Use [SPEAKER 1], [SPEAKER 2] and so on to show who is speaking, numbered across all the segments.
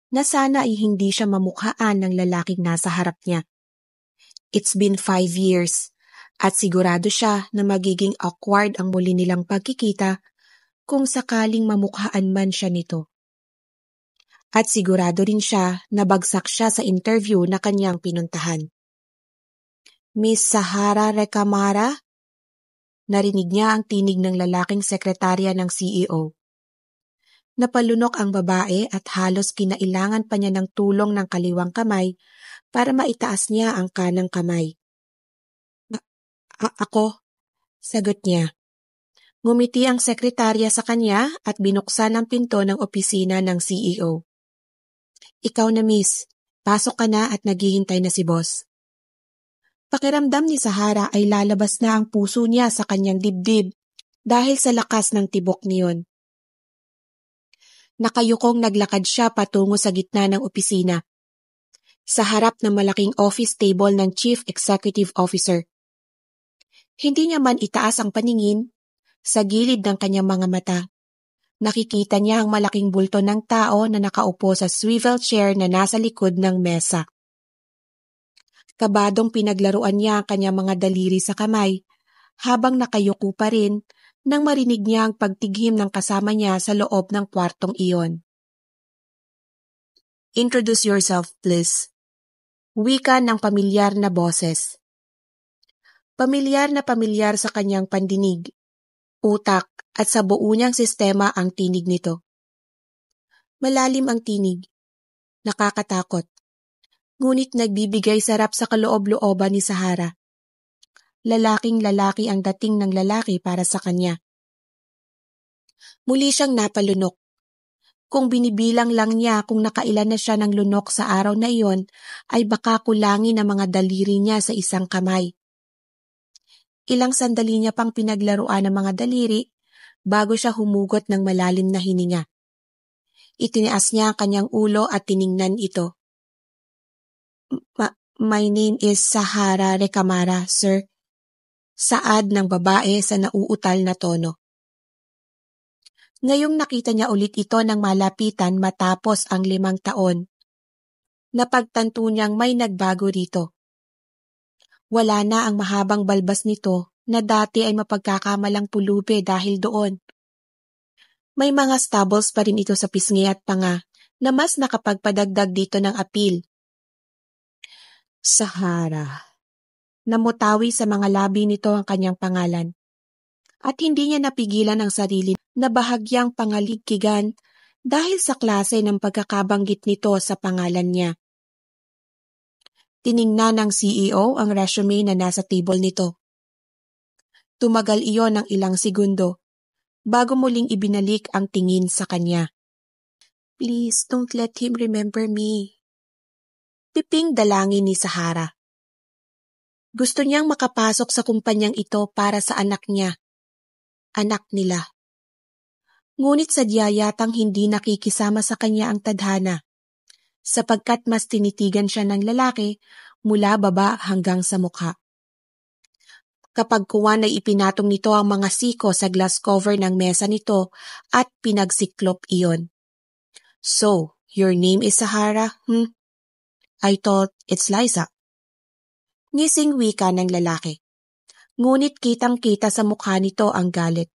[SPEAKER 1] na sana ay hindi siya mamukhaan ng lalaking nasa harap niya. It's been 5 years at sigurado siya na magiging awkward ang muli nilang pagkikita kung sakaling mamukhaan man siya nito. At sigurado rin siya na bagsak siya sa interview na kanyang pinuntahan. Miss Sahara Recamara? Narinig niya ang tinig ng lalaking sekretarya ng CEO. Napalunok ang babae at halos kinailangan pa niya ng tulong ng kaliwang kamay para maitaas niya ang kanang kamay. Ako, sagot niya. Ngumiti ang sekretarya sa kanya at binuksan ang pinto ng opisina ng CEO. Ikaw na miss, pasok ka na at naghihintay na si boss. Pakiramdam ni Sahara ay lalabas na ang puso niya sa kanyang dibdib dahil sa lakas ng tibok niyon. Nakayukong naglakad siya patungo sa gitna ng opisina, sa harap ng malaking office table ng Chief Executive Officer. Hindi niya man itaas ang paningin, sa gilid ng kanyang mga mata. Nakikita niya ang malaking bulto ng tao na nakaupo sa swivel chair na nasa likod ng mesa. Kabadong pinaglaruan niya ang kanyang mga daliri sa kamay, habang nakayuko pa rin nang marinig niya ang pagtighim ng kasama niya sa loob ng kwartong iyon. Introduce yourself, please. Wika ng pamilyar na boses. Pamilyar na pamilyar sa kanyang pandinig, utak at sa buo niyang sistema ang tinig nito. Malalim ang tinig, nakakatakot, ngunit nagbibigay sarap sa kaloob-looban ni Sahara. Lalaking-lalaki ang dating ng lalaki para sa kanya. Muli siyang napalunok. Kung binibilang lang niya kung nakailan na siya ng lunok sa araw na iyon, ay baka kulangin ang mga daliri niya sa isang kamay. Ilang sandali niya pang pinaglaruan ng mga daliri bago siya humugot ng malalim na hininga. Itinaas niya ang kanyang ulo at tiningnan ito. My name is Sahara Recamara, sir. Saad ng babae sa nauutal na tono. Ngayong nakita niya ulit ito ng malapitan matapos ang 5 taon. Napagtanto niyang may nagbago rito. Wala na ang mahabang balbas nito na dati ay mapagkakamalang pulubi dahil doon. May mga stubbles pa rin ito sa pisngi at panga na mas nakapagpadagdag dito ng apil. Sahara. Namutawi sa mga labi nito ang kanyang pangalan. At hindi niya napigilan ang sarili na bahagyang pangaligkigan dahil sa klase ng pagkakabanggit nito sa pangalan niya. Tiningnan ng CEO ang resume na nasa table nito. Tumagal iyon ng ilang segundo bago muling ibinalik ang tingin sa kanya. Please don't let him remember me. Piping dalangin ni Sahara. Gusto niyang makapasok sa kumpanyang ito para sa anak niya. Anak nila. Ngunit sadya yatang hindi nakikisama sa kanya ang tadhana, sapagkat mas tinitigan siya ng lalaki mula baba hanggang sa mukha. Kapag kuwan ay ipinatong nito ang mga siko sa glass cover ng mesa nito at pinagsiklop iyon. So, your name is Sahara, I thought it's Liza. Ngising wika ng lalaki. Ngunit kitang-kita sa mukha nito ang galit.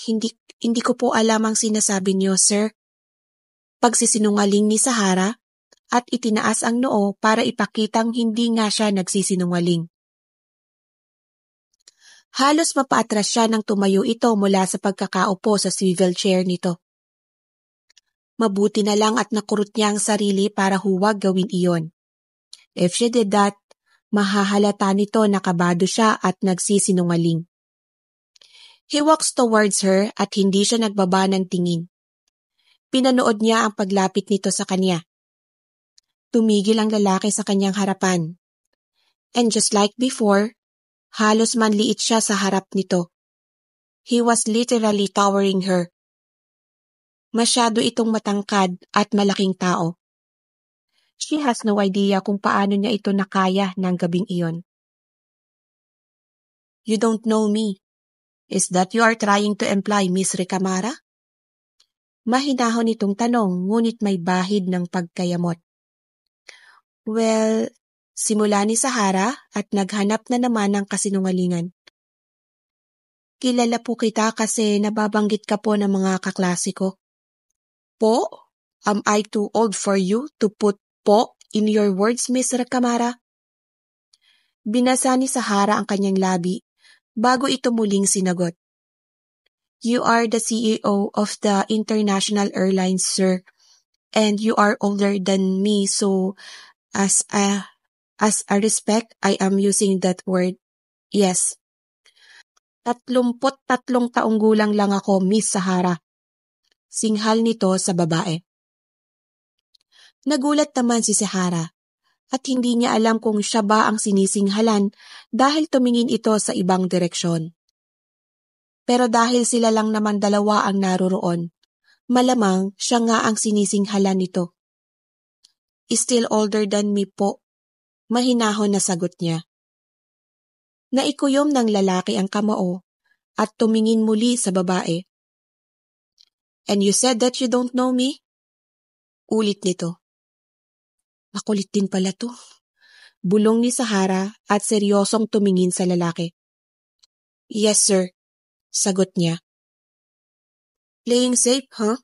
[SPEAKER 1] Hindi ko po alam ang sinasabi niyo, sir. Pagsisinungaling ni Sahara at itinaas ang noo para ipakitang hindi nga siya nagsisinungaling. Halos mapaatras siya nang tumayo ito mula sa pagkakaupo sa swivel chair nito. Mabuti na lang at nakurot niya ang sarili para huwag gawin iyon. If she did that, mahahalata nito na kabado siya at nagsisinungaling. He walks towards her at hindi siya nagbaba ng tingin. Pinanood niya ang paglapit nito sa kanya. Tumigil ang lalaki sa kanyang harapan. And just like before, halos manliit siya sa harap nito. He was literally towering her. Masyado itong matangkad at malaking tao. She has no idea kung paano niya ito nakaya ng gabing iyon. You don't know me. Is that you are trying to imply, Miss Recamara? Mahinahon itong tanong ngunit may bahid ng pagkayamot. Well, simula ni Sahara at naghanap na naman ng kasinungalingan. Kilala po kita kasi nababanggit ka po ng mga kaklase ko. Po? Am I too old for you to put po in your words, Miss Rakamara? Binasa ni Sahara ang kanyang labi bago ito muling sinagot. You are the CEO of the International Airlines, sir, and you are older than me, so as a respect, I am using that word. Yes. 33 taong gulang lang ako, Miss Sahara. Singhal nito sa babae. Nagulat naman si Sahara at hindi niya alam kung siya ba ang sinisinghalan dahil tumingin ito sa ibang direksyon. Pero dahil sila lang naman dalawa ang naroroon, malamang siya nga ang sinisinghalan nito. Still older than me po, mahinahon na sagot niya. Naikuyom ng lalaki ang kamao at tumingin muli sa babae. And you said that you don't know me? Ulit nito. Makulit din pala to. Bulong ni Sahara at seryosong tumingin sa lalaki. Yes, sir. Sagot niya. Playing safe, huh?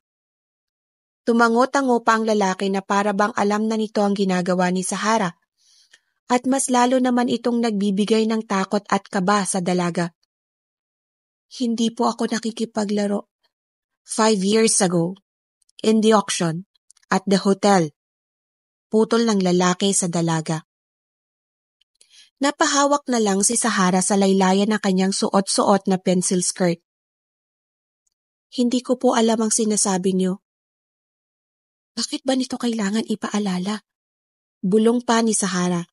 [SPEAKER 1] Tumango-tango pa ang lalaki na para bang alam na nito ang ginagawa ni Sahara. At mas lalo naman itong nagbibigay ng takot at kaba sa dalaga. Hindi po ako nakikipaglaro. 5 years ago, in the auction, at the hotel. Putol ng lalaki sa dalaga. Napahawak na lang si Sahara sa laylayan ng kanyang suot-suot na pencil skirt. Hindi ko po alam ang sinasabi niyo. Bakit ba nito kailangan ipaalala? Bulong pa ni Sahara.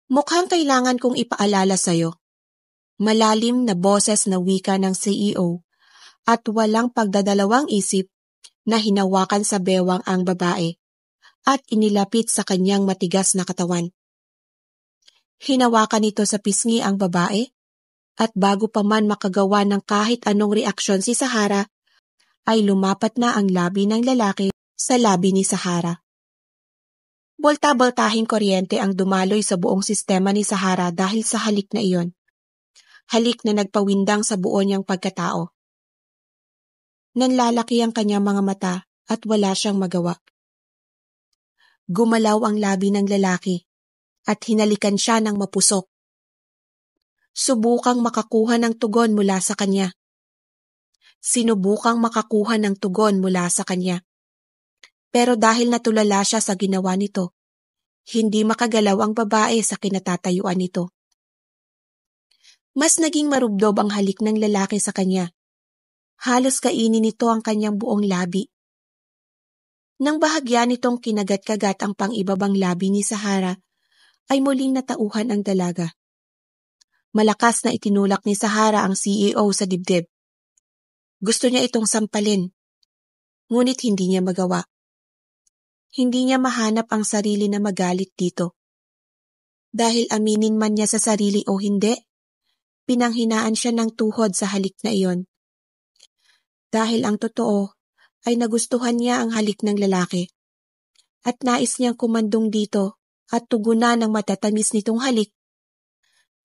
[SPEAKER 1] Mukhang kailangan kong ipaalala sa'yo. Malalim na boses na wika ng CEO at walang pagdadalawang isip na hinawakan sa bewang ang babae at inilapit sa kanyang matigas na katawan. Hinawakan nito sa pisngi ang babae at bago pa man makagawa ng kahit anong reaksyon si Sahara, ay lumapat na ang labi ng lalaki sa labi ni Sahara. Bolta-boltahing kuryente ang dumaloy sa buong sistema ni Sahara dahil sa halik na iyon. Halik na nagpawindang sa buo niyang pagkatao. Nanlalaki ang kanyang mga mata at wala siyang magawa. Gumalaw ang labi ng lalaki at hinalikan siya ng mapusok. Subukang makakuha ng tugon mula sa kanya. Sinubukang makakuha ng tugon mula sa kanya. Pero dahil natulala siya sa ginawa nito, hindi makagalaw ang babae sa kinatatayuan nito. Mas naging marubdob ang halik ng lalaki sa kanya. Halos kainin nito ang kanyang buong labi. Nang bahagya nitong kinagat-kagat ang pang-ibabang labi ni Sahara, ay muling natauhan ang dalaga. Malakas na itinulak ni Sahara ang CEO sa dibdib. Gusto niya itong sampalin, ngunit hindi niya magawa. Hindi niya mahanap ang sarili na magalit dito. Dahil aminin man niya sa sarili o hindi, pinanghinaan siya ng tuhod sa halik na iyon. Dahil ang totoo ay nagustuhan niya ang halik ng lalaki. At nais niyang kumandong dito at tugunan ng matatamis nitong halik.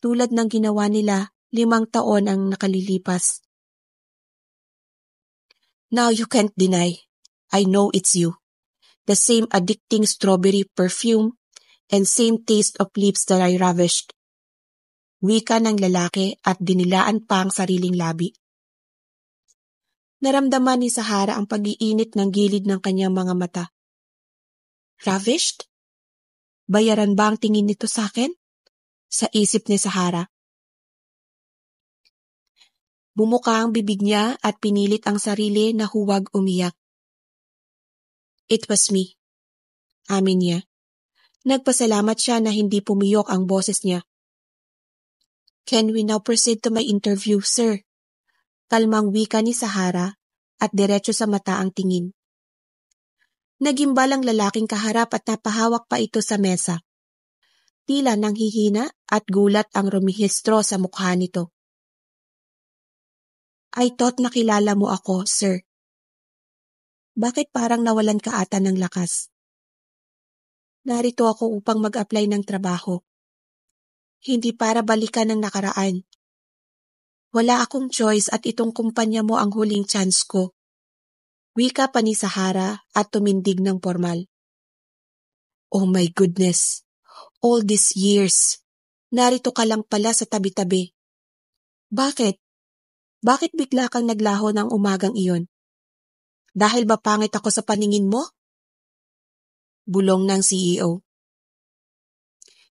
[SPEAKER 1] Tulad ng ginawa nila 5 taon ang nakalilipas. Now you can't deny. I know it's you. The same addicting strawberry perfume and same taste of lips that I ravished. Wika ng lalaki at dinilaan pa ang sariling labi. Naramdaman ni Sahara ang pag-iinit ng gilid ng kanyang mga mata. Ravished? Bayaran ba ang tingin nito sa akin? Sa isip ni Sahara. Bumuka ang bibig niya at pinilit ang sarili na huwag umiyak. It was me. Amin niya. Nagpasalamat siya na hindi pumiyok ang boses niya. Can we now proceed to my interview, sir? Kalmang wika ni Sahara at diretso sa mata ang tingin. Nagimbal ang lalaking kaharap at napahawak pa ito sa mesa. Tila nang hihina at gulat ang rumihistro sa mukha nito. I thought nakilala mo ako, sir. Bakit parang nawalan ka ata ng lakas? Narito ako upang mag-apply ng trabaho. Hindi para balikan ng nakaraan. Wala akong choice at itong kumpanya mo ang huling chance ko. Wika pa ni Sahara at tumindig ng formal. Oh my goodness! All these years, narito ka lang pala sa tabi-tabi. Bakit? Bakit bigla kang naglaho ng umagang iyon? Dahil ba pangit ako sa paningin mo? Bulong ng CEO.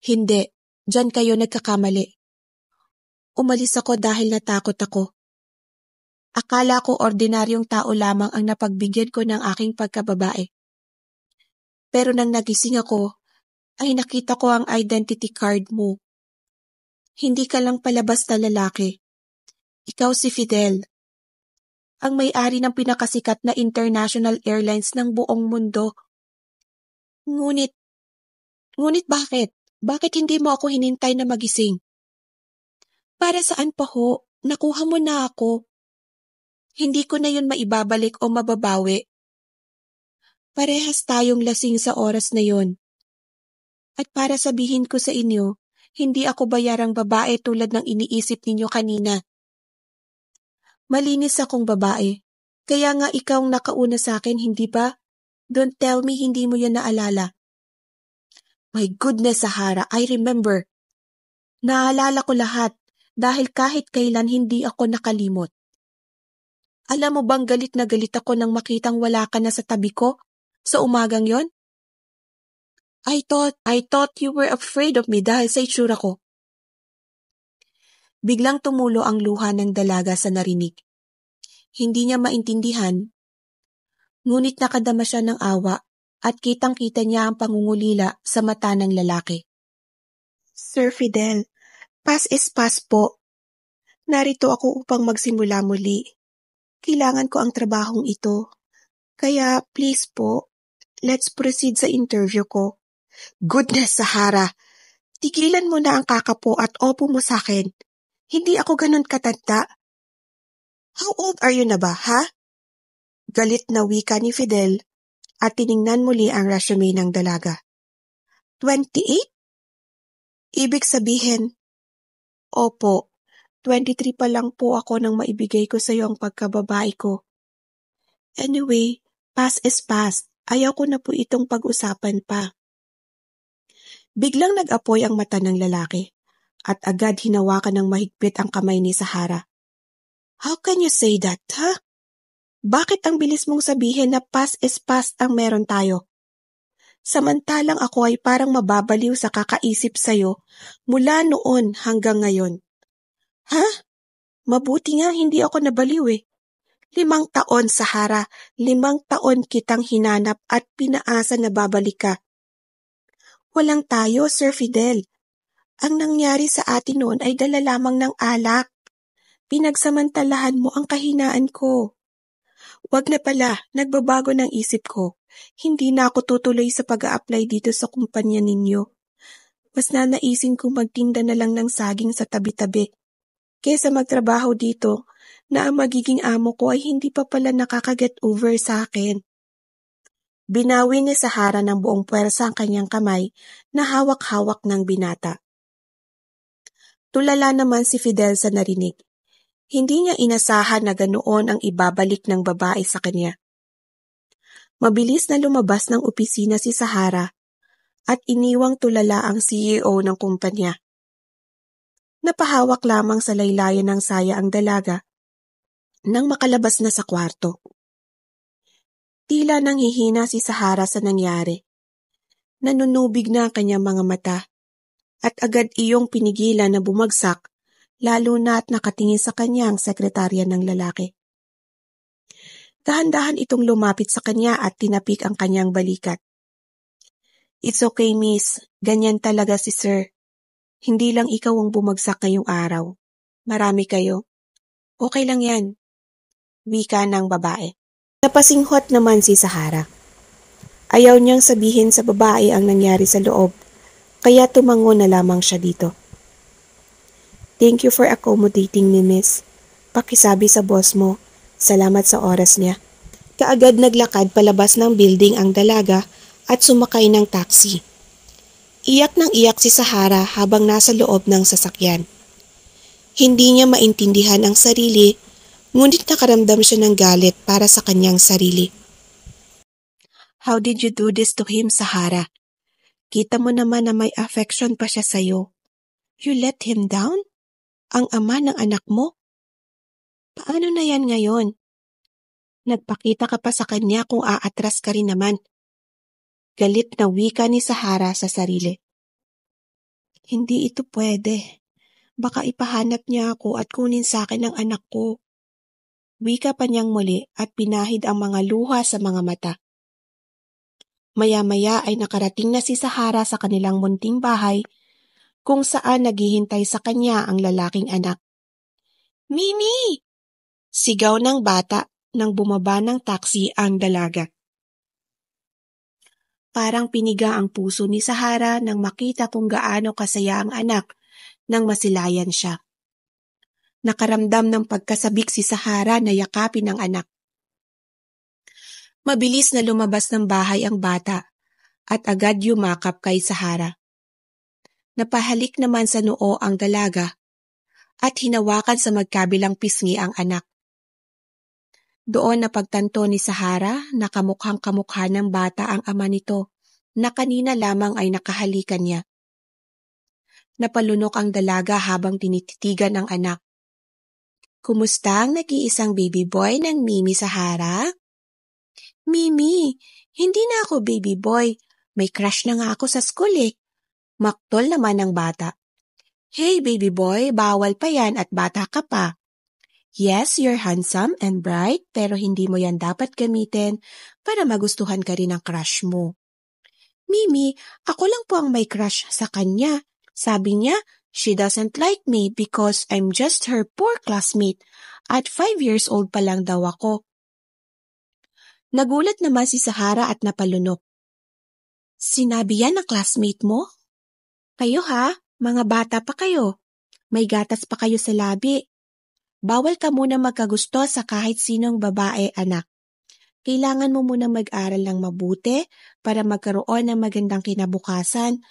[SPEAKER 1] Hindi, diyan kayo nagkakamali. Umalis ako dahil natakot ako. Akala ko ordinaryong tao lamang ang napagbigyan ko ng aking pagkababae. Pero nang nagising ako, ay nakita ko ang identity card mo. Hindi ka lang pala basta lalaki. Ikaw si Fidel, ang may-ari ng pinakasikat na international airlines ng buong mundo. Ngunit bakit? Bakit hindi mo ako hinintay na magising? Para saan pa ho? Nakuha mo na ako. Hindi ko na yun maibabalik o mababawi. Parehas tayong lasing sa oras na yun. At para sabihin ko sa inyo, hindi ako bayarang babae tulad ng iniisip ninyo kanina. Malinis akong babae. Kaya nga ikaw ang nakauna sa akin, hindi ba? Don't tell me hindi mo yan naalala. My goodness, Sahara, I remember. Naalala ko lahat dahil kahit kailan hindi ako nakalimot. Alam mo bang galit na galit ako nang makitang wala ka na sa tabi ko sa umagang yon? I thought you were afraid of me dahil sa itsura ko. Biglang tumulo ang luha ng dalaga sa narinig. Hindi niya maintindihan, ngunit nakadama siya ng awa at kitang-kita niya ang pangungulila sa mata ng lalaki. Sir Fidel, pass is pass po. Narito ako upang magsimula muli. Kailangan ko ang trabahong ito. Kaya please po, let's proceed sa interview ko. Goodness, Sahara! Tigilan mo na ang kakapo at opo mo sa akin. Hindi ako ganun katanda. How old are you na ba, ha? Galit na wika ni Fidel at tiningnan muli ang resume ng dalaga. 28? Ibig sabihin, opo, 23 pa lang po ako nang maibigay ko sa iyo ang pagkababae ko. Anyway, past is past. Ayaw ko na po itong pag-usapan pa. Biglang nag-apoy ang mata ng lalaki at agad hinawakan ng mahigpit ang kamay ni Sahara. How can you say that, ha? Bakit ang bilis mong sabihin na past is past ang meron tayo? Samantalang ako ay parang mababaliw sa kakaisip sa'yo mula noon hanggang ngayon. Ha? Mabuti nga hindi ako nabaliw eh. 5 taon, Sahara, 5 taon kitang hinanap at pinaasa na babalik ka. Walang tayo, Sir Fidel. Ang nangyari sa atin noon ay dala lamang ng alak. Pinagsamantalahan mo ang kahinaan ko. Wag na pala, nagbabago ng isip ko. Hindi na ako tutuloy sa pag-a-apply dito sa kumpanya ninyo. Mas nanaisin kong magtinda na lang ng saging sa tabi-tabi. Kesa magtrabaho dito na ang magiging amo ko ay hindi pa pala nakaka-get over sa akin. Binawi ni Sahara ng buong puwersa ang kanyang kamay na hawak-hawak ng binata. Tulala naman si Fidel sa narinig. Hindi niya inasahan na ganoon ang ibabalik ng babae sa kanya. Mabilis na lumabas ng opisina si Sahara at iniwang tulala ang CEO ng kumpanya. Napahawak lamang sa laylayan ng saya ang dalaga nang makalabas na sa kwarto. Tila nanghihina si Sahara sa nangyari. Nanunubig na ang kanyang mga mata at agad iyong pinigilan na bumagsak lalo na at nakatingin sa kanya ang sekretarya ng lalaki. Dahan-dahan itong lumapit sa kanya at tinapik ang kanyang balikat. It's okay, miss. Ganyan talaga si sir. Hindi lang ikaw ang bumagsak ngayong araw. Marami kayo. Okay lang yan. Wika ng babae. Napasinghot naman si Sahara. Ayaw niyang sabihin sa babae ang nangyari sa loob, kaya tumango na lamang siya dito. Thank you for accommodating me, miss. Pakisabi sa boss mo, salamat sa oras niya. Kaagad naglakad palabas ng building ang dalaga at sumakay ng taxi. Iyak ng iyak si Sahara habang nasa loob ng sasakyan. Hindi niya maintindihan ang sarili, ngunit nakaramdam siya ng galit para sa kanyang sarili. How did you do this to him, Sahara? Kita mo naman na may affection pa siya sa'yo. You let him down? Ang ama ng anak mo? Paano na yan ngayon? Nagpakita ka pa sa kanya kung aatras ka rin naman. Galit na wika ni Sahara sa sarili. Hindi ito pwede. Baka ipahanap niya ako at kunin sa akin ang anak ko. Wika pa niyang muli at pinahid ang mga luha sa mga mata. Maya-maya ay nakarating na si Sahara sa kanilang munting bahay kung saan naghihintay sa kanya ang lalaking anak. Mimi! Sigaw ng bata nang bumaba ng taxi ang dalaga. Parang piniga ang puso ni Sahara nang makita kung gaano kasaya ang anak nang masilayan siya. Nakaramdam ng pagkasabik si Sahara na yakapin ang anak. Mabilis na lumabas ng bahay ang bata at agad yumakap kay Sahara. Napahalik naman sa noo ang dalaga at hinawakan sa magkabilang pisngi ang anak. Doon napagtanto ni Sahara na kamukhang kamukha ng bata ang ama nito na kanina lamang ay nakahalikan niya. Napalunok ang dalaga habang tinititigan ang anak. Kumusta ang nag-iisang baby boy ng Mimi, Sahara? Mimi, hindi na ako baby boy. May crush na nga ako sa school eh. Maktol naman ang bata. Hey baby boy, bawal pa yan at bata ka pa. Yes, you're handsome and bright pero hindi mo yan dapat gamitin para magustuhan ka rin ng crush mo. Mimi, ako lang po ang may crush sa kanya. Sabi niya, she doesn't like me because I'm just her poor classmate. At 5 years old pa lang daw ako. Nagulat naman si Sahara at napalunok. Sinabi yan ng classmate mo? Kayo ha, mga bata pa kayo. May gatas pa kayo sa labi. Bawal ka muna magkagusto sa kahit sinong babae, anak. Kailangan mo muna mag-aral ng mabuti para magkaroon ng magandang kinabukasan.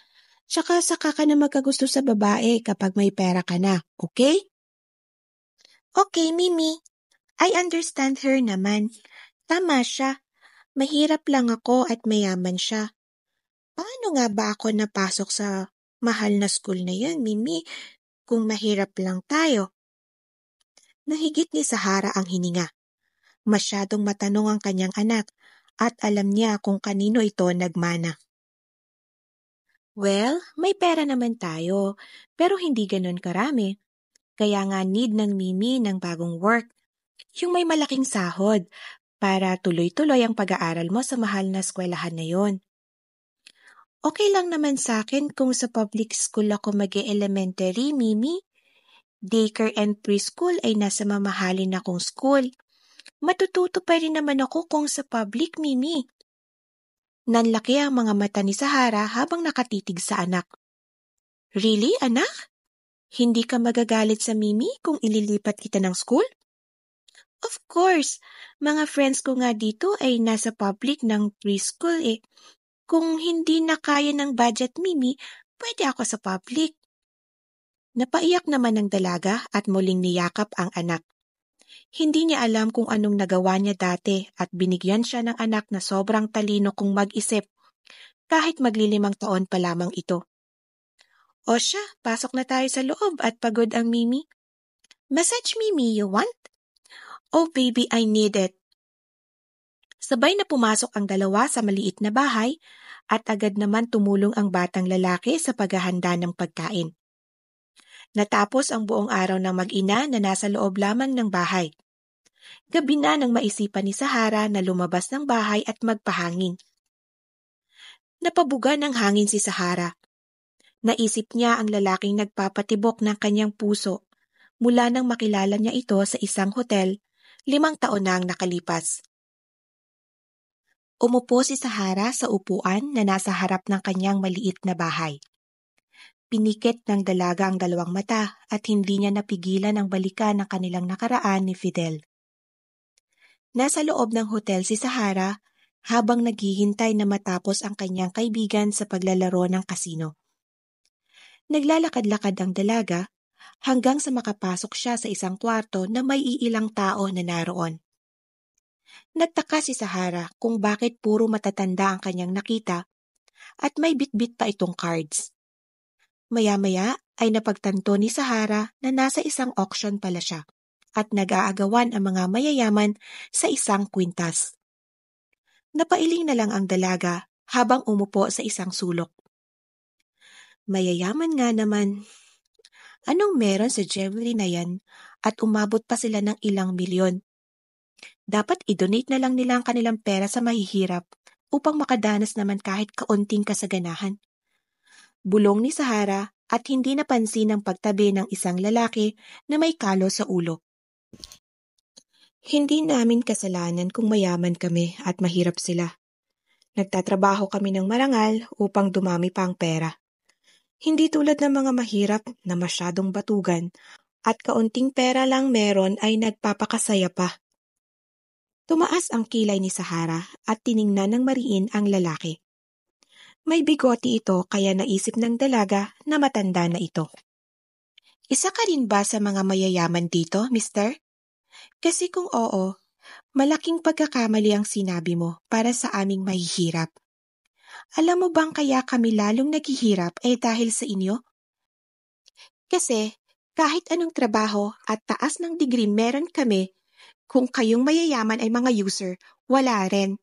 [SPEAKER 1] Tsaka saka ka na magkagusto sa babae kapag may pera ka na, okay? Okay, Mimi. I understand her naman. Tama siya. Mahirap lang ako at mayaman siya. Paano nga ba ako napasok sa mahal na school na yan, Mimi, kung mahirap lang tayo? Nahigit ni Sahara ang hininga. Masyadong matanong ang kanyang anak at alam niya kung kanino ito nagmana. Well, may pera naman tayo, pero hindi ganon karami. Kaya nga need ng Mimi ng bagong work. Yung may malaking sahod para tuloy-tuloy ang pag-aaral mo sa mahal na eskwelahan na yon. Okay lang naman sa akin kung sa public school ako mag-elementary, Mimi. Daycare and preschool ay nasa mamahalin akong school. Matututo pa rin naman ako kung sa public, Mimi. Nanlaki ang mga mata ni Sahara habang nakatitig sa anak. Really, anak? Hindi ka magagalit sa Mimi kung ililipat kita ng school? Of course, mga friends ko nga dito ay nasa public ng preschool eh. Kung hindi na kaya ng budget, Mimi, pwede ako sa public. Napaiyak naman ng dalaga at muling niyakap ang anak. Hindi niya alam kung anong nagawa niya dati at binigyan siya ng anak na sobrang talino kung mag-isip, kahit maglilimang taon pa lamang ito. O siya, pasok na tayo sa loob at pagod ang Mimi. Massage, Mimi, you want? Oh baby, I need it. Sabay na pumasok ang dalawa sa maliit na bahay at agad naman tumulong ang batang lalaki sa paghahanda ng pagkain. Natapos ang buong araw ng mag-ina na nasa loob lamang ng bahay. Gabi na nang maisipan ni Sahara na lumabas ng bahay at magpahangin. Napabuga ng hangin si Sahara. Naisip niya ang lalaking nagpapatibok ng kanyang puso mula nang makilala niya ito sa isang hotel 5 taon na ang nakalipas. Umupo si Sahara sa upuan na nasa harap ng kanyang maliit na bahay. Pinikit ng dalaga ang dalawang mata at hindi niya napigilan ang balikan ng kanilang nakaraan ni Fidel. Nasa loob ng hotel si Sahara habang naghihintay na matapos ang kanyang kaibigan sa paglalaro ng kasino. Naglalakad-lakad ang dalaga hanggang sa makapasok siya sa isang kwarto na may iilang tao na naroon. Nagtaka si Sahara kung bakit puro matatanda ang kanyang nakita at may bitbit pa itong cards. Maya-maya ay napagtanto ni Sahara na nasa isang auction pala siya at nag-aagawan ang mga mayayaman sa isang kwintas. Napailing na lang ang dalaga habang umupo sa isang sulok. Mayayaman nga naman. Anong meron sa jewelry na yan at umabot pa sila ng ilang milyon? Dapat i-donate na lang nila ang kanilang pera sa mahihirap upang makadanas naman kahit kaunting kasaganahan. Bulong ni Sahara at hindi napansin ang pagtabi ng isang lalaki na may kalo sa ulo. Hindi namin kasalanan kung mayaman kami at mahirap sila. Nagtatrabaho kami ng marangal upang dumami pa ang pera. Hindi tulad ng mga mahirap na masyadong batugan at kaunting pera lang meron ay nagpapakasaya pa. Tumaas ang kilay ni Sahara at tiningnan ng mariin ang lalaki. May bigoti ito kaya naisip ng dalaga na matanda na ito. Isa ka rin ba sa mga mayayaman dito, mister? Kasi kung oo, malaking pagkakamali ang sinabi mo para sa aming mahihirap. Alam mo bang kaya kami lalong naghihirap dahil sa inyo? Kasi kahit anong trabaho at taas ng degree meron kami, kung kayong mayayaman ay mga user, wala rin.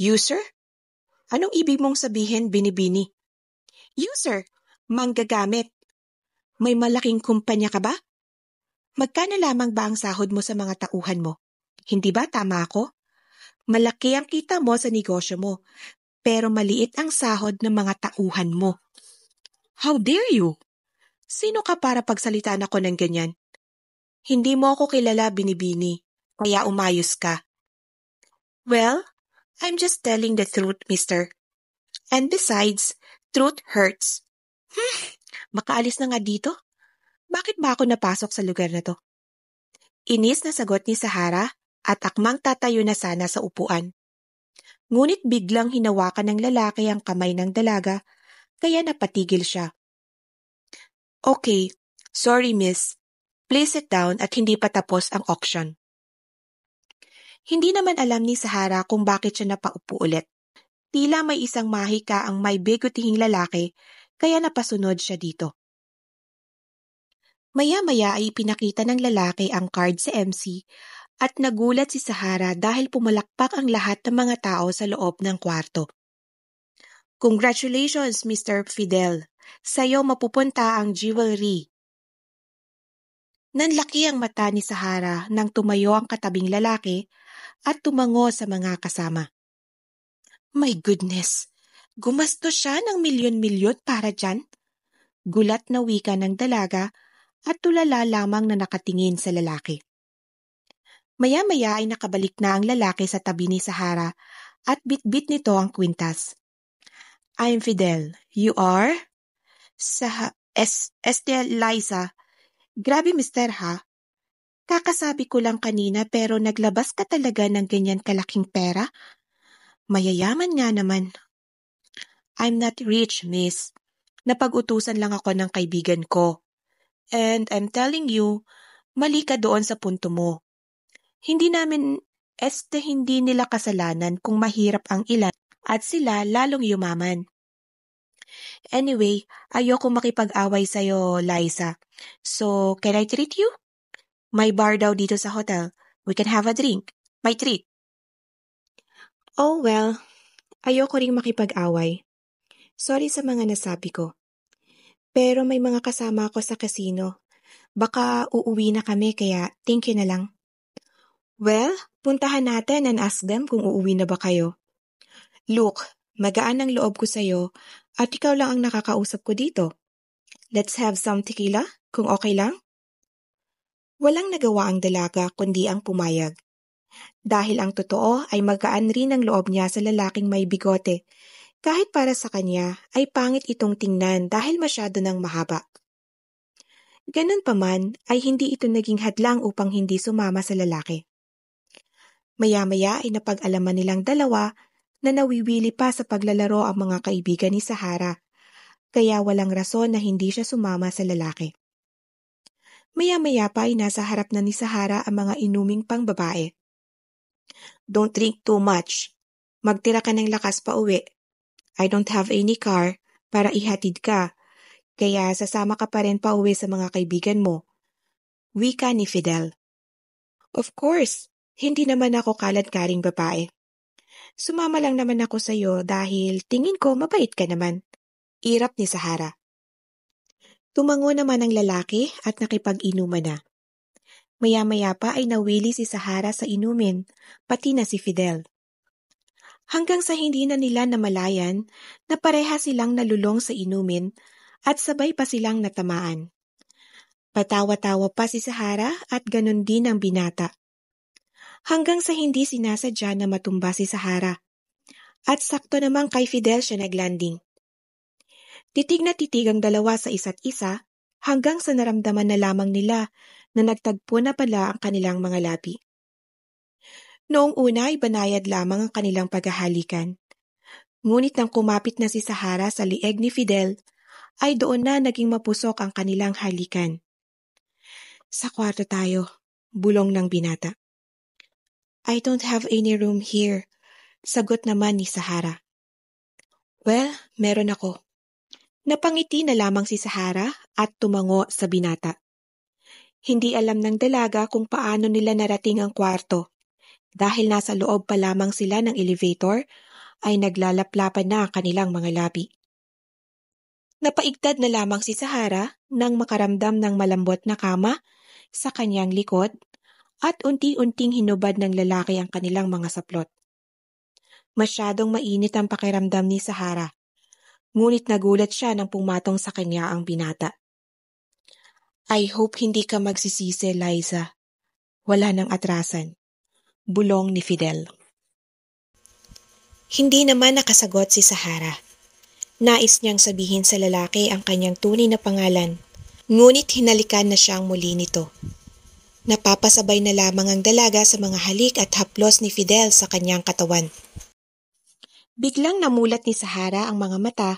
[SPEAKER 1] User? Anong ibig mong sabihin, Binibini? User, manggagamit. May malaking kumpanya ka ba? Magkano lamang ba ang sahod mo sa mga tauhan mo? Hindi ba tama ako? Malaki ang kita mo sa negosyo mo, pero maliit ang sahod ng mga tauhan mo. How dare you? Sino ka para pagsalitaan ako ng ganyan? Hindi mo ako kilala, Binibini, kaya umayos ka. Well, I'm just telling the truth, mister. And besides, truth hurts. Makaalis na nga dito? Bakit ba ako napasok sa lugar na to? Inis na sagot ni Sahara at akmang tatayo na sana sa upuan. Ngunit biglang hinawakan ng lalaki ang kamay ng dalaga, kaya napatigil siya. Okay, sorry miss. Please sit down at hindi pa tapos ang auction. Hindi naman alam ni Sahara kung bakit siya napaupo ulit. Tila may isang mahika ang may bigotihing lalaki, kaya napasunod siya dito. Maya-maya ay pinakita ng lalaki ang card sa MC at nagulat si Sahara dahil pumalakpak ang lahat ng mga tao sa loob ng kwarto. Congratulations, Mr. Fidel. Sa'yo mapupunta ang jewelry. Nanlaki ang mata ni Sahara nang tumayo ang katabing lalaki at tumango sa mga kasama. My goodness! Gumastos siya ng milyon-milyon para dyan? Gulat na wika ng dalaga at tulala lamang na nakatingin sa lalaki. Maya-maya ay nakabalik na ang lalaki sa tabi ni Sahara at bitbit nito ang kwintas. I'm Fidel. You are? Liza. Grabe mister ha. Kakasabi ko lang kanina pero naglabas ka talaga ng ganyan kalaking pera? Mayayaman nga naman. I'm not rich, miss. Napag-utusan lang ako ng kaibigan ko. And I'm telling you, mali ka doon sa punto mo. Hindi nila kasalanan kung mahirap ang ilan at sila lalong yumaman. Anyway, ayoko makipag-away sa'yo, Liza. So, can I treat you? May bar daw dito sa hotel. We can have a drink. May treat. Oh well, ayoko ring makipag-away. Sorry sa mga nasabi ko. Pero may mga kasama ako sa casino. Baka uuwi na kami kaya thank you na lang. Well, puntahan natin and ask them kung uuwi na ba kayo. Look, magaan ang loob ko sa'yo at ikaw lang ang nakakausap ko dito. Let's have some tequila, kung okay lang? Walang nagawa ang dalaga kundi ang pumayag. Dahil ang totoo ay magaan rin ang loob niya sa lalaking may bigote, kahit para sa kanya ay pangit itong tingnan dahil masyado nang mahaba. Ganun pa man ay hindi ito naging hadlang upang hindi sumama sa lalaki. Maya-maya ay napag-alaman nilang dalawa na nawiwili pa sa paglalaro ang mga kaibigan ni Sahara, kaya walang rason na hindi siya sumama sa lalaki. Maya-maya pa ay nasa harap na ni Sahara ang mga inuming pangbabae. Don't drink too much. Magtira ka ng lakas pa uwi. I don't have any car para ihatid ka, kaya sasama ka pa rin pa uwi sa mga kaibigan mo. Wika ni Fidel. Of course, hindi naman ako kalad-karing babae. Sumama lang naman ako sa iyo dahil tingin ko mabait ka naman. Irap ni Sahara. Tumango naman ang lalaki at nakipag-inuman na. Maya-maya pa ay nawili si Sahara sa inumin, pati na si Fidel. Hanggang sa hindi na nila namalayan na pareha silang nalulong sa inumin at sabay pa silang natamaan. Patawa-tawa pa si Sahara at ganun din ang binata. Hanggang sa hindi sinasadya na matumba si Sahara. At sakto namang kay Fidel siya naglanding. Titig na titig ang dalawa sa isa't isa hanggang sa naramdaman na lamang nila na nagtagpo na pala ang kanilang mga labi. Noong una ay banayad lamang ang kanilang paghahalikan. Ngunit nang kumapit na si Sahara sa lieg ni Fidel, ay doon na naging mapusok ang kanilang halikan. Sa kwarto tayo, bulong ng binata. I don't have any room here, sagot naman ni Sahara. Well, meron ako. Napangiti na lamang si Sahara at tumango sa binata. Hindi alam ng dalaga kung paano nila narating ang kwarto. Dahil nasa loob pa lamang sila ng elevator, ay naglalaplapan na ang kanilang mga labi. Napaigtad na lamang si Sahara nang makaramdam ng malambot na kama sa kanyang likod at unti-unting hinubad ng lalaki ang kanilang mga saplot. Masyadong mainit ang pakiramdam ni Sahara. Ngunit nagulat siya nang pumatong sa kanya ang binata. I hope hindi ka magsisisi, Liza. Wala nang atrasan. Bulong ni Fidel. Hindi naman nakasagot si Sahara. Nais niyang sabihin sa lalaki ang kanyang tunay na pangalan, ngunit hinalikan na siyang muli nito. Napapasabay na lamang ang dalaga sa mga halik at haplos ni Fidel sa kanyang katawan. Biglang namulat ni Sahara ang mga mata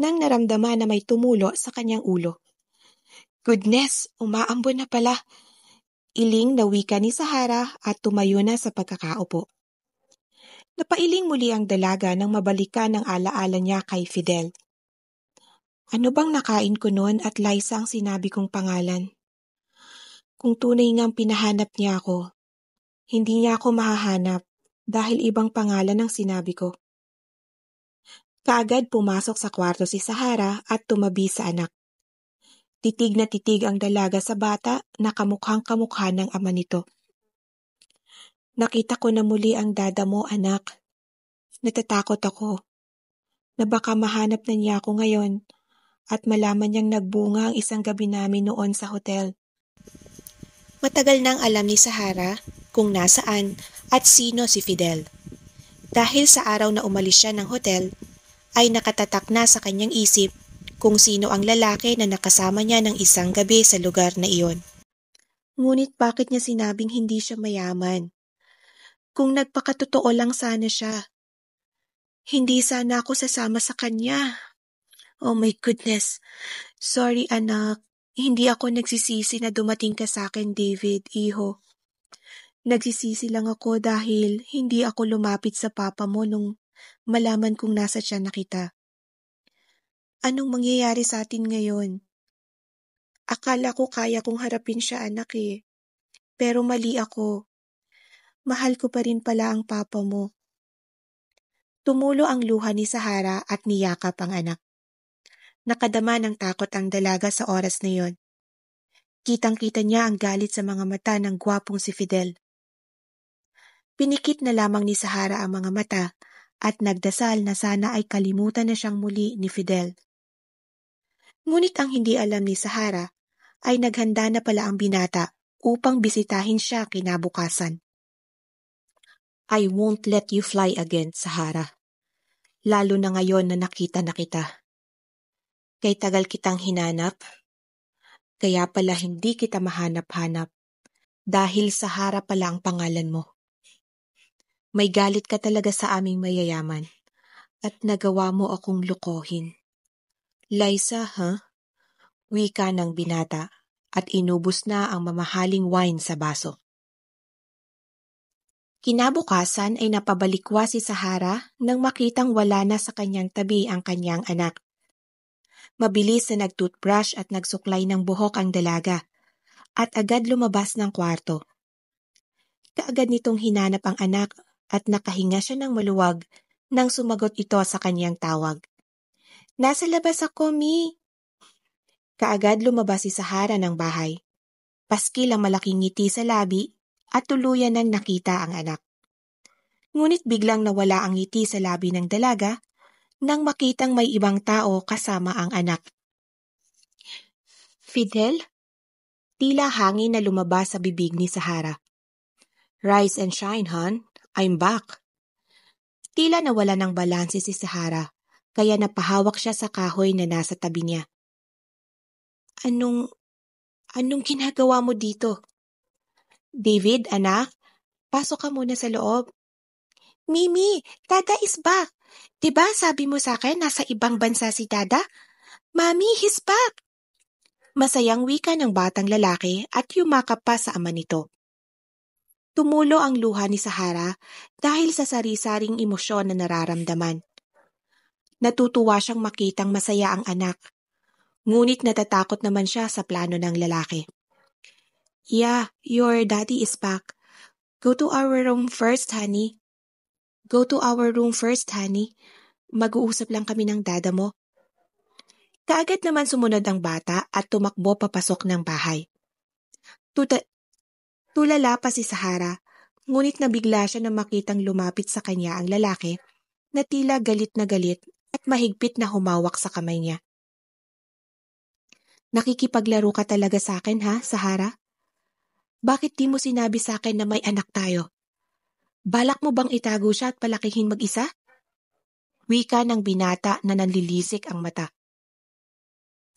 [SPEAKER 1] nang naramdaman na may tumulo sa kanyang ulo. Goodness, umaambon na pala. Iling na wika ni Sahara at tumayo na sa pagkakaupo. Napailing muli ang dalaga nang mabalikan ang alaala niya kay Fidel. Ano bang nakain ko noon at Liza ang sinabi kong pangalan? Kung tunay ngang pinahanap niya ako, hindi niya ako mahahanap dahil ibang pangalan ang sinabi ko. Kaagad pumasok sa kwarto si Sahara at tumabi sa anak. Titig na titig ang dalaga sa bata na kamukhang-kamukha ng ama nito. Nakita ko na muli ang dada mo, anak. Natatakot ako na baka mahanap na niya ako ngayon at malaman niyang nagbunga ang isang gabi namin noon sa hotel. Matagal nang alam ni Sahara kung nasaan at sino si Fidel. Dahil sa araw na umalis siya ng hotel, ay nakatatak na sa kanyang isip kung sino ang lalaki na nakasama niya ng isang gabi sa lugar na iyon. Ngunit bakit niya sinabing hindi siya mayaman? Kung nagpakatotoo lang sana siya, hindi sana ako sasama sa kanya. Oh my goodness. Sorry anak, hindi ako nagsisisi na dumating ka sa akin, David, iho. Nagsisisi lang ako dahil hindi ako lumapit sa papa mo nung malaman kong nasa tiyan na kita. Anong mangyayari sa atin ngayon? Akala ko kaya kong harapin siya, anak eh. Pero mali ako. Mahal ko pa rin pala ang papa mo. Tumulo ang luha ni Sahara at niyakap ang anak. Nakadama ng takot ang dalaga sa oras na iyon. Kitang-kita niya ang galit sa mga mata ng gwapong si Fidel. Pinikit na lamang ni Sahara ang mga mata at nagdasal na sana ay kalimutan na siyang muli ni Fidel. Ngunit ang hindi alam ni Sahara ay naghanda na pala ang binata upang bisitahin siya kinabukasan. I won't let you fly again, Sahara. Lalo na ngayon na nakita na kita. Kay tagal kitang hinanap, kaya pala hindi kita mahanap-hanap dahil Sahara pala ang pangalan mo. May galit ka talaga sa aming mayayaman at nagawa mo akong lukohin. Liza, Wika ng binata at inubos na ang mamahaling wine sa baso. Kinabukasan ay napabalikwa si Sahara nang makitang wala na sa kanyang tabi ang kanyang anak. Mabilis na nag-toothbrush at nagsuklay ng buhok ang dalaga at agad lumabas ng kwarto. Kaagad nitong hinanap ang anak at nakahinga siya ng maluwag nang sumagot ito sa kanyang tawag. Nasa labas ako, Mi. Kaagad lumabas si Sahara ng bahay. Paskil ang malaking ngiti sa labi at tuluyan nang nakita ang anak. Ngunit biglang nawala ang ngiti sa labi ng dalaga nang makitang may ibang tao kasama ang anak. Fidel? Tila hangin na lumabas sa bibig ni Sahara. Rise and shine, hon. I'm back. Tila nawala ng balanse si Sahara, kaya napahawak siya sa kahoy na nasa tabi niya. Anong ginagawa mo dito? David, anak, pasok ka muna sa loob. Mimi, Dada is back. Diba sabi mo sa akin nasa ibang bansa si Dada? Mami, he's back. Masayang wika ng batang lalaki at yumakap pa sa ama nito. Tumulo ang luha ni Sahara dahil sa sari-saring emosyon na nararamdaman. Natutuwa siyang makitang masaya ang anak. Ngunit natatakot naman siya sa plano ng lalaki. Yeah, your daddy is back. Go to our room first, honey. Mag-uusap lang kami ng dada mo. Kaagad naman sumunod ang bata at tumakbo papasok ng bahay. Tulala pa si Sahara, ngunit nabigla siya na makitang lumapit sa kanya ang lalaki na tila galit na galit at mahigpit na humawak sa kamay niya. Nakikipaglaro ka talaga sa akin, ha, Sahara? Bakit di mo sinabi sa akin na may anak tayo? Balak mo bang itago siya at palakihin mag-isa? Wika ng binata na nanlilisik ang mata.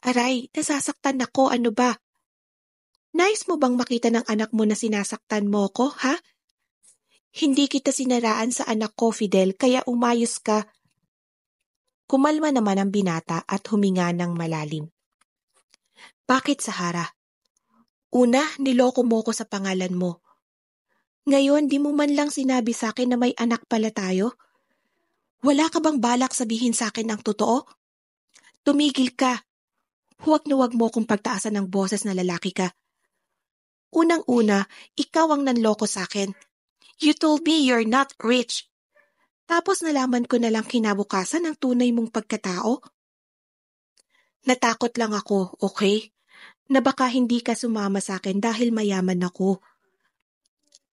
[SPEAKER 1] Aray, nasasaktan ako, ano ba? Nais mo bang makita ng anak mo na sinasaktan mo ko, ha? Hindi kita sinaraan sa anak ko, Fidel, kaya umayos ka. Kumalma naman ang binata at huminga ng malalim. Bakit, Sahara? Una, niloko mo ko sa pangalan mo. Ngayon, di mo man lang sinabi sa akin na may anak pala tayo? Wala ka bang balak sabihin sa akin ang totoo? Tumigil ka. Huwag na huwag mo kong pagtaasan ng boses na lalaki ka. Unang-una, ikaw ang nanloko sa akin. You told me you're not rich. Tapos nalaman ko na lang kinabukasan ang tunay mong pagkatao. Natakot lang ako, okay? Na baka hindi ka sumama sa akin dahil mayaman ako.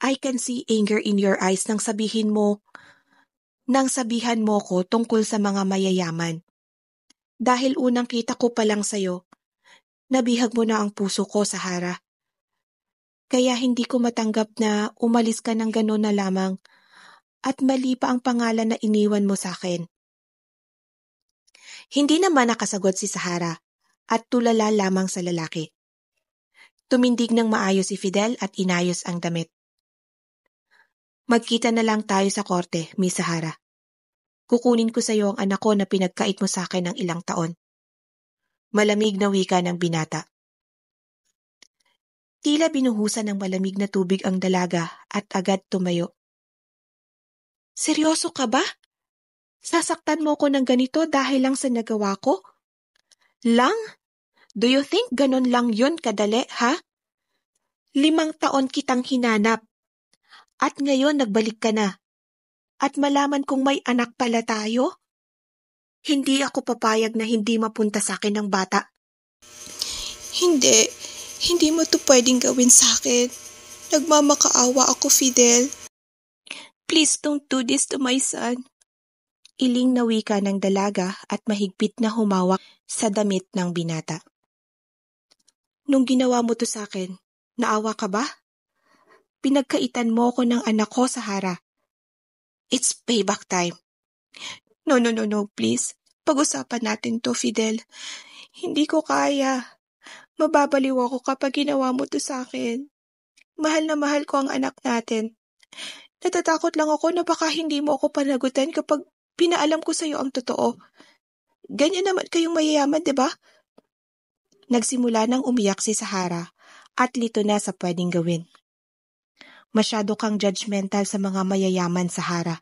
[SPEAKER 1] I can see anger in your eyes nang sabihan mo ko tungkol sa mga mayayaman. Dahil unang kita ko pa lang sa'yo, nabihag mo na ang puso ko, Sahara. Kaya hindi ko matanggap na umalis ka ng gano'n na lamang at mali pa ang pangalan na iniwan mo sa akin. Hindi naman nakasagot si Sahara at tulala lamang sa lalaki. Tumindig ng maayos si Fidel at inayos ang damit. Magkita na lang tayo sa korte, Miss Sahara. Kukunin ko sa iyo ang anak ko na pinagkait mo sa akin ng ilang taon. Malamig na wika ng binata. Tila binuhusan ng malamig na tubig ang dalaga at agad tumayo. Seryoso ka ba? Sasaktan mo ko ng ganito dahil lang sa nagawa ko? Lang? Do you think ganon lang yun kadali, ha? 5 taon kitang hinanap. At ngayon nagbalik ka na. At malaman kong may anak pala tayo? Hindi ako papayag na hindi mapunta sa akin ng bata. Hindi mo to pwedeng gawin sa akin. Nagmamakaawa ako, Fidel. Please don't do this to my son. Iling na wika ng dalaga at mahigpit na humawak sa damit ng binata. Nung ginawa mo to sa akin, naawa ka ba? Pinagkaitan mo ko ng anak ko, Sahara. It's payback time. No, please. Pag-usapan natin to, Fidel. Hindi ko kaya. Mababaliw ako kapag ginawa mo to sa akin. Mahal na mahal ko ang anak natin. Natatakot lang ako na baka hindi mo ako panagutan kapag pinaalam ko sa'yo ang totoo. Ganyan naman kayong mayayaman, di ba? Nagsimula nang umiyak si Sahara at lito na sa pwedeng gawin. Masyado kang judgmental sa mga mayayaman, Sahara.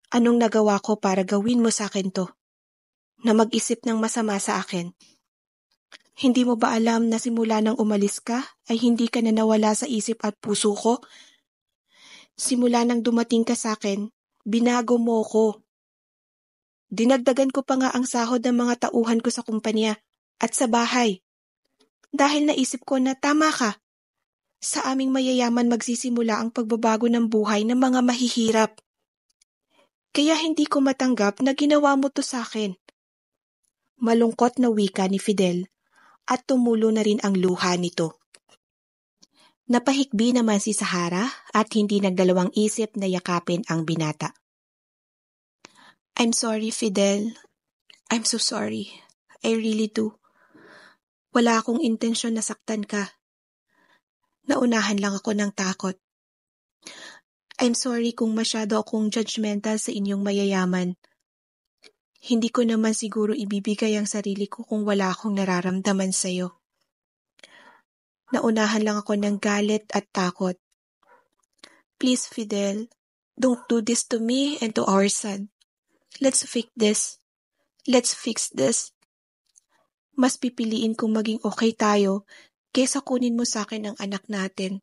[SPEAKER 1] Anong nagawa ko para gawin mo sa akin to? Na mag-isip ng masama sa akin? Hindi mo ba alam na simula nang umalis ka ay hindi ka na nawala sa isip at puso ko? Simula nang dumating ka sa akin, binago mo ko. Dinagdagan ko pa nga ang sahod ng mga tauhan ko sa kumpanya at sa bahay. Dahil naisip ko na tama ka. Sa aming mayayaman magsisimula ang pagbabago ng buhay ng mga mahihirap. Kaya hindi ko matanggap na ginawa mo to sa akin. Malungkot na wika ni Fidel at tumulo na rin ang luha nito. Napahikbi naman si Sahara at hindi nagdalawang isip na yakapin ang binata. I'm sorry, Fidel. I'm so sorry. I really do. Wala akong intensyon na saktan ka. Naunahan lang ako ng takot. I'm sorry kung masyado akong judgmental sa inyong mayayaman. Hindi ko naman siguro ibibigay ang sarili ko kung wala akong nararamdaman sa'yo. Naunahan lang ako ng galit at takot. Please, Fidel, don't do this to me and to our son. Let's fix this. Let's fix this. Mas pipiliin kong maging okay tayo kesa kunin mo sa akin ang anak natin.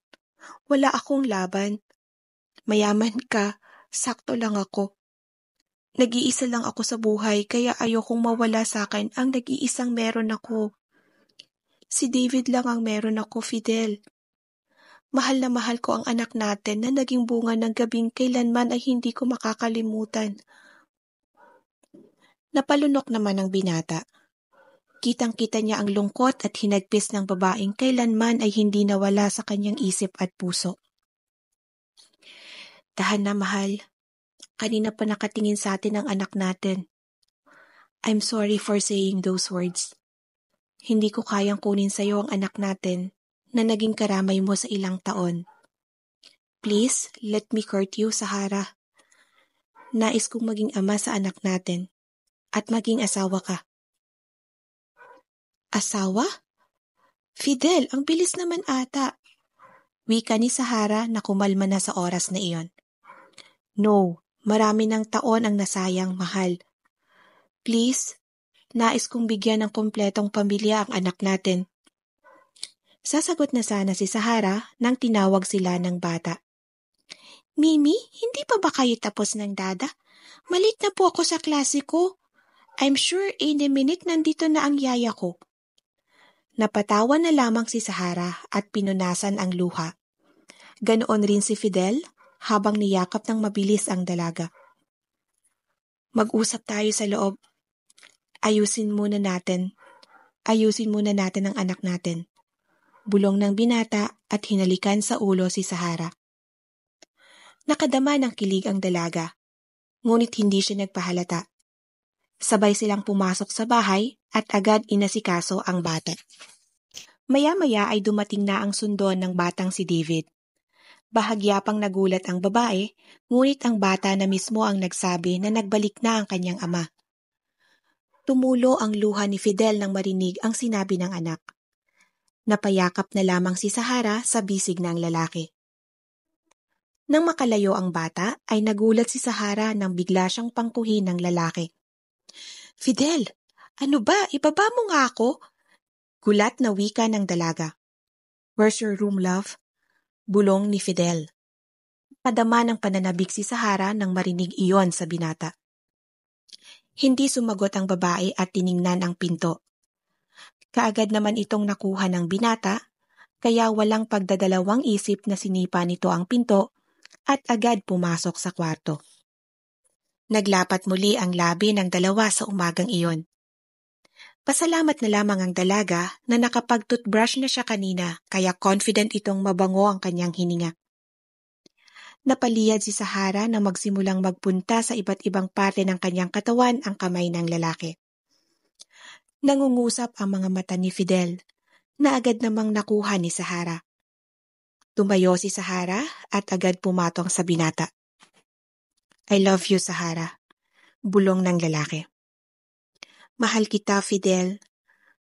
[SPEAKER 1] Wala akong laban. Mayaman ka, sakto lang ako. Nag-iisa lang ako sa buhay kaya ayokong mawala sa akin ang nag-iisang meron ako. Si David lang ang meron ako, Fidel. Mahal na mahal ko ang anak natin na naging bunga ng gabing kailanman ay hindi ko makakalimutan. Napalunok naman ang binata. Kitang-kita niya ang lungkot at hinagpis ng babaeng kailanman ay hindi nawala sa kanyang isip at puso. Tahan na, mahal. Kanina pa nakatingin sa atin ang anak natin. I'm sorry for saying those words. Hindi ko kayang kunin sa iyo ang anak natin na naging karamay mo sa ilang taon. Please, let me court you, Sahara. Nais kong maging ama sa anak natin at maging asawa ka. Asawa? Fidel, ang bilis naman ata. Wika ni Sahara na kumalma na sa oras na iyon. No, marami ng taon ang nasayang, mahal. Please, nais kong bigyan ng kumpletong pamilya ang anak natin. Sasagot na sana si Sahara nang tinawag sila ng bata. Mimi, hindi pa ba kayo tapos ng dada? Malit na po ako sa klase ko. I'm sure in a minute nandito na ang yaya ko. Napatawa na lamang si Sahara at pinunasan ang luha. Ganoon rin si Fidel habang niyakap ng mabilis ang dalaga. Mag-usap tayo sa loob. Ayusin muna natin ang anak natin. Bulong ng binata at hinalikan sa ulo si Sahara. Nakadama ng kilig ang dalaga, ngunit hindi siya nagpahalata. Sabay silang pumasok sa bahay at agad inasikaso ang bata. Maya-maya ay dumating na ang sundo ng batang si David. Bahagya pang nagulat ang babae, ngunit ang bata na mismo ang nagsabi na nagbalik na ang kanyang ama. Tumulo ang luha ni Fidel nang marinig ang sinabi ng anak. Napayakap na lamang si Sahara sa bisig ng lalaki. Nang makalayo ang bata, ay nagulat si Sahara nang bigla siyang pangkuhin ng lalaki. Fidel, ano ba? Ibaba mo nga ako? Gulat na wika ng dalaga. Where's your room, love? Bulong ni Fidel. Padama ng pananabik si Sahara nang marinig iyon sa binata. Hindi sumagot ang babae at tiningnan ang pinto. Kaagad naman itong nakuha ng binata, kaya walang pagdadalawang isip na sinipa nito ang pinto at agad pumasok sa kwarto. Naglapat muli ang labi ng dalawa sa umagang iyon. Pasalamat na lamang ang dalaga na nakapag-toothbrush na siya kanina kaya confident itong mabango ang kanyang hininga. Napaliyad si Sahara na magsimulang magpunta sa iba't ibang parte ng kanyang katawan ang kamay ng lalaki. Nangungusap ang mga mata ni Fidel na agad namang nakuha ni Sahara. Tumayo si Sahara at agad pumatong sa binata. I love you, Sahara. Bulong ng lalaki. Mahal kita, Fidel.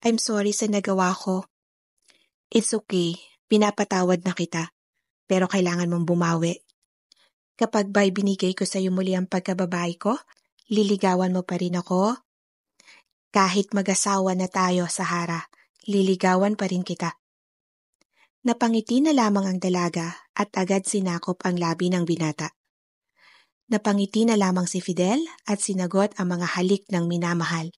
[SPEAKER 1] I'm sorry sa nagawa ko. It's okay. Pinapatawad na kita. Pero kailangan mong bumawi. Kapag ba'y binigay ko sa iyo muli ang pagkababae ko, liligawan mo pa rin ako? Kahit mag-asawa na tayo, Sahara, liligawan pa rin kita. Napangiti na lamang ang dalaga at agad sinakop ang labi ng binata. Napangiti na lamang si Fidel at sinagot ang mga halik ng minamahal.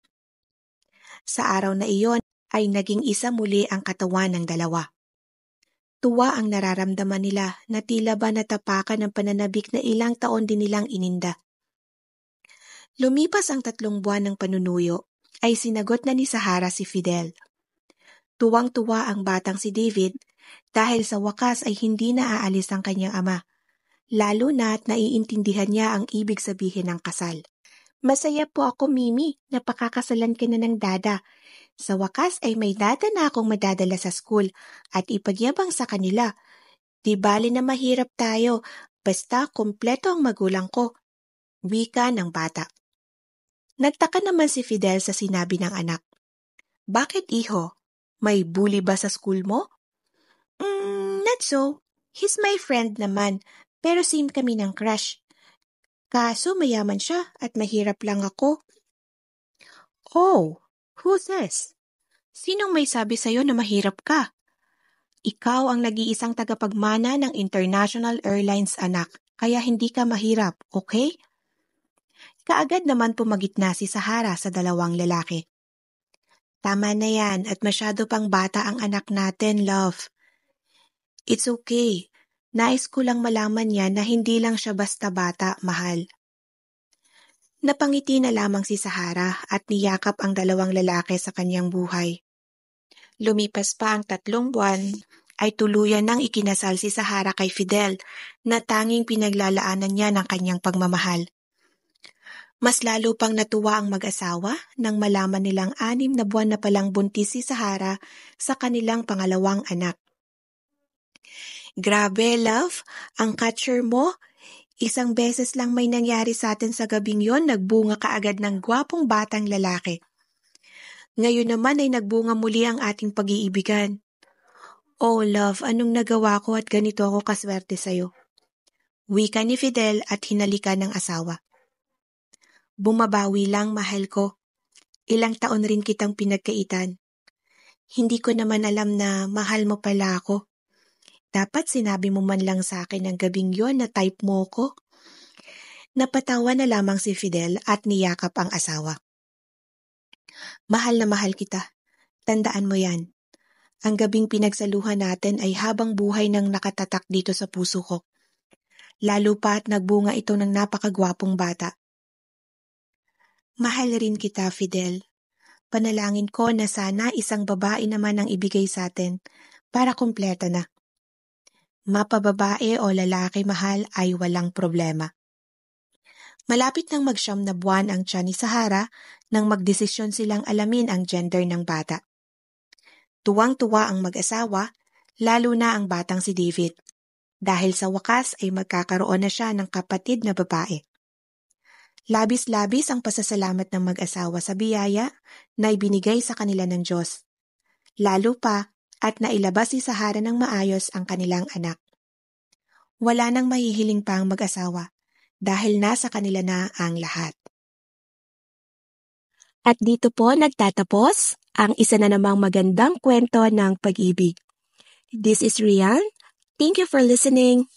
[SPEAKER 1] Sa araw na iyon ay naging isa muli ang katawan ng dalawa. Tuwa ang nararamdaman nila na tila ba natapakan ng pananabik na ilang taon din nilang ininda. Lumipas ang 3 buwan ng panunuyo ay sinagot na ni Sahara si Fidel. Tuwang-tuwa ang batang si David dahil sa wakas ay hindi na aalis ang kanyang ama, lalo na at naiintindihan niya ang ibig sabihin ng kasal. Masaya po ako, Mimi, na pakakasalan ka na ng dada. Sa wakas ay may dada na akong madadala sa school at ipagyabang sa kanila. Di bali na mahirap tayo, basta kumpleto ang magulang ko. Wika ng bata. Nagtaka naman si Fidel sa sinabi ng anak. Bakit, iho? May bully ba sa school mo? Not so. He's my friend naman, pero same kami ng crush. Kaso mayaman siya at mahirap lang ako. Oh, who says? Sinong may sabi sa'yo na mahirap ka? Ikaw ang nag-iisang tagapagmana ng International Airlines, anak, kaya hindi ka mahirap, okay? Kaagad naman pumagitna si Sahara sa dalawang lalaki. Tama na yan at masyado pang bata ang anak natin, love. It's okay. Nais ko lang malaman niya na hindi lang siya basta bata, mahal. Napangiti na lamang si Sahara at niyakap ang dalawang lalaki sa kanyang buhay. Lumipas pa ang 3 buwan ay tuluyan nang ikinasal si Sahara kay Fidel na tanging pinaglalaanan niya ng kanyang pagmamahal. Mas lalo pang natuwa ang mag-asawa nang malaman nilang 6 na buwan na palang buntis si Sahara sa kanilang pangalawang anak. Grabe, love, ang catcher mo. Isang beses lang may nangyari sa atin sa gabing yon, nagbunga kaagad ng gwapong batang lalaki. Ngayon naman ay nagbunga muli ang ating pag-iibigan. Oh, love, anong nagawa ko at ganito ako kaswerte sa'yo? Wika ni Fidel at hinalikan ng asawa. Bumabawi lang, mahal ko. Ilang taon rin kitang pinagkaitan. Hindi ko naman alam na mahal mo pala ako. Dapat sinabi mo man lang sa akin ng gabing yon na type mo ko. Napatawa na lamang si Fidel at niyakap ang asawa. Mahal na mahal kita. Tandaan mo yan. Ang gabing pinagsaluhan natin ay habang buhay nang nakatatak dito sa puso ko. Lalo pa at nagbunga ito ng napakagwapong bata. Mahal rin kita, Fidel. Panalangin ko na sana isang babae naman ang ibigay sa atin para kumpleto na. Mapababae o lalaki, mahal, ay walang problema. Malapit nang mag-9 na buwan ang tiyan ni Sahara nang magdesisyon silang alamin ang gender ng bata. Tuwang-tuwa ang mag-asawa, lalo na ang batang si David, dahil sa wakas ay magkakaroon na siya ng kapatid na babae. Labis-labis ang pasasalamat ng mag-asawa sa biyaya na ibinigay sa kanila ng Diyos. Lalo pa at nailabas si Sahara ng maayos ang kanilang anak. Wala nang mahihiling pa ang mag-asawa dahil nasa kanila na ang lahat. At dito po nagtatapos ang isa na namang magandang kwento ng pag-ibig. This is Rian. Thank you for listening.